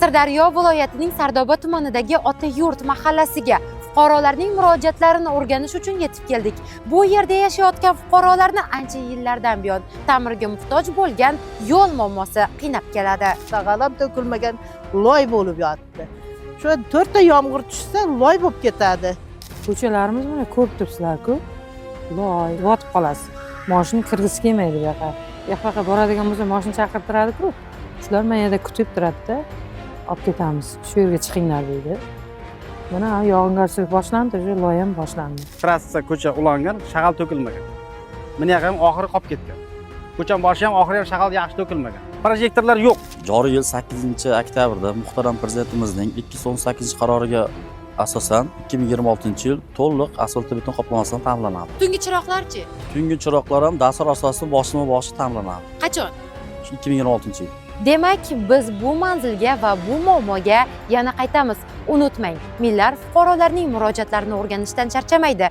Sirdaryo viloyatining Sardoba tumanidagi Otayurt mahallasiga fuqarolarning murojaatlarini o'rganish uchun yetib keldik. Bu yerda yashayotgan fuqarolarni ancha yillardan buyon ta'mirga muhtoj bo'lgan yo'l muammosi qiynab keladi. Sagalam to'kilmagan loy bo'lib yotibdi. Shu 4 ta yomg'ir tushsa loy bo'lib ketadi. Ko'chalarimiz mana ko'rib turibsizlar-ku. Loy, yotib qolasiz. Mashina kirgisi kelmaydi bu yoqqa. Bu yoqqa boradigan bo'lsa mashina chaqirib turadi-ku. Shular mana yerda kutib turadi-da. Olib ketamiz. Shu yerga chiqinglar deydi. Mana yog'ingarchilik boshlandi, shu loy ham boshlandi. Trassa ko'cha ulangan, shag'al to'kilmagan. Mana yoq ham oxiri qolib ketgan. Ko'cham boshi ham oxiri ham shag'al yaxshi to'kilmagan. Projektorlar yo'q. Joriy yil 8-oktyabrda muhtaram prezidentimizning 218 qaroriga asosan 2026-yil to'liq asfalt-beton qoplamasidan ta'minlanadi. Tungi chiroqlarchi? Tungi chiroqlar ham dastur asosida boshma-boshi ta'minlanadi. Qachon? 2026-yil. Demak, biz bu manzilga va bu muammoga yana qaytamiz. Unutmang, millar fuqarolarning murojaatlarini o'rganishdan charchamaydi.